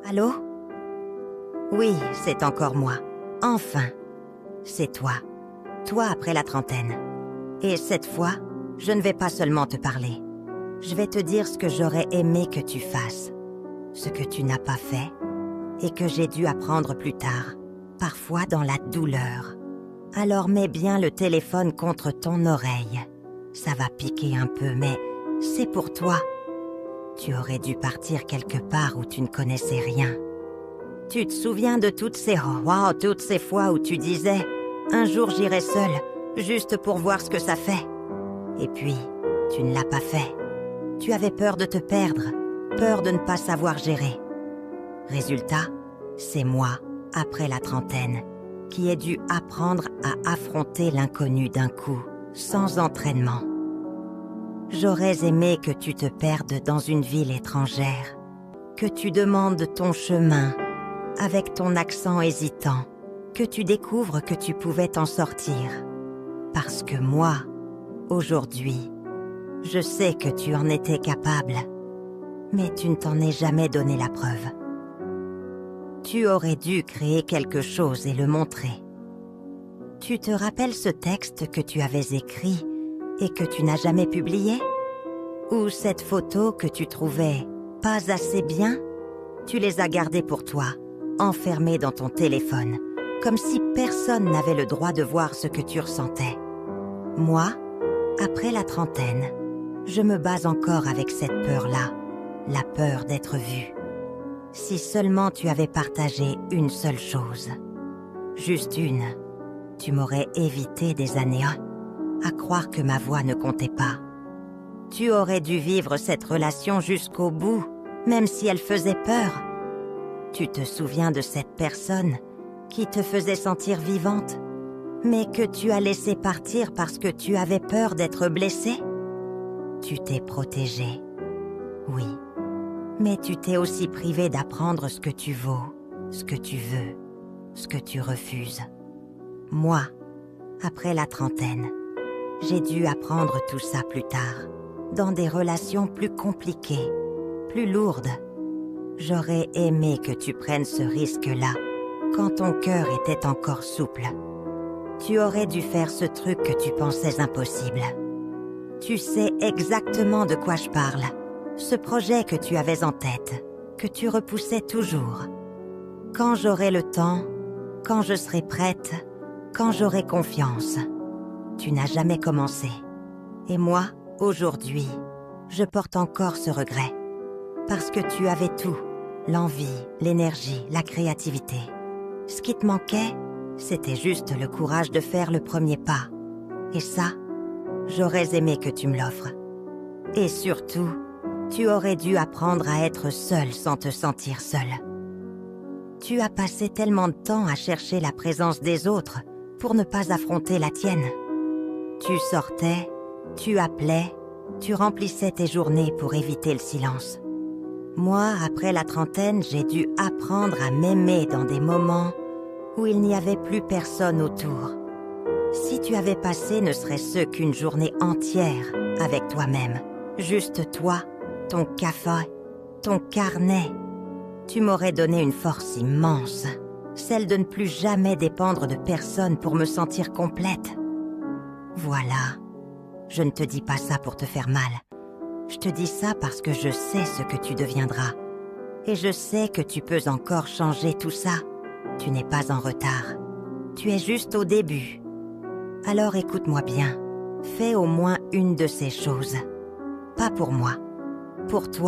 Allô? Oui, c'est encore moi. Enfin, c'est toi. Toi après la trentaine. Et cette fois, je ne vais pas seulement te parler. Je vais te dire ce que j'aurais aimé que tu fasses. Ce que tu n'as pas fait et que j'ai dû apprendre plus tard. Parfois dans la douleur. Alors mets bien le téléphone contre ton oreille. Ça va piquer un peu, mais c'est pour toi. Tu aurais dû partir quelque part où tu ne connaissais rien. Tu te souviens de toutes ces fois où tu disais « Un jour j'irai seule, juste pour voir ce que ça fait. » Et puis, tu ne l'as pas fait. Tu avais peur de te perdre, peur de ne pas savoir gérer. Résultat, c'est moi, après la trentaine, qui ai dû apprendre à affronter l'inconnu d'un coup, sans entraînement. J'aurais aimé que tu te perdes dans une ville étrangère, que tu demandes ton chemin, avec ton accent hésitant, que tu découvres que tu pouvais t'en sortir. Parce que moi, aujourd'hui, je sais que tu en étais capable, mais tu ne t'en es jamais donné la preuve. Tu aurais dû créer quelque chose et le montrer. Tu te rappelles ce texte que tu avais écrit et que tu n'as jamais publié? Ou cette photo que tu trouvais pas assez bien? Tu les as gardées pour toi, enfermées dans ton téléphone, comme si personne n'avait le droit de voir ce que tu ressentais. Moi, après la trentaine, je me bats encore avec cette peur-là, la peur d'être vue. Si seulement tu avais partagé une seule chose, juste une, tu m'aurais évité des années à croire que ma voix ne comptait pas. Tu aurais dû vivre cette relation jusqu'au bout, même si elle faisait peur. Tu te souviens de cette personne qui te faisait sentir vivante, mais que tu as laissé partir parce que tu avais peur d'être blessée? Tu t'es protégée, oui. Mais tu t'es aussi privé d'apprendre ce que tu vaux, ce que tu veux, ce que tu refuses. Moi, après la trentaine, j'ai dû apprendre tout ça plus tard, dans des relations plus compliquées, plus lourdes. J'aurais aimé que tu prennes ce risque-là, quand ton cœur était encore souple. Tu aurais dû faire ce truc que tu pensais impossible. Tu sais exactement de quoi je parle. Ce projet que tu avais en tête, que tu repoussais toujours. Quand j'aurai le temps, quand je serai prête, quand j'aurai confiance. Tu n'as jamais commencé. Et moi, aujourd'hui, je porte encore ce regret. Parce que tu avais tout, l'envie, l'énergie, la créativité. Ce qui te manquait, c'était juste le courage de faire le premier pas. Et ça, j'aurais aimé que tu me l'offres. Et surtout, tu aurais dû apprendre à être seule sans te sentir seule. Tu as passé tellement de temps à chercher la présence des autres pour ne pas affronter la tienne. Tu sortais, tu appelais, tu remplissais tes journées pour éviter le silence. Moi, après la trentaine, j'ai dû apprendre à m'aimer dans des moments où il n'y avait plus personne autour. Si tu avais passé ne serait-ce qu'une journée entière avec toi-même, juste toi, ton café, ton carnet, tu m'aurais donné une force immense, celle de ne plus jamais dépendre de personne pour me sentir complète. Voilà, je ne te dis pas ça pour te faire mal. Je te dis ça parce que je sais ce que tu deviendras. Et je sais que tu peux encore changer tout ça. Tu n'es pas en retard. Tu es juste au début. Alors écoute-moi bien. Fais au moins une de ces choses. Pas pour moi. Pour toi.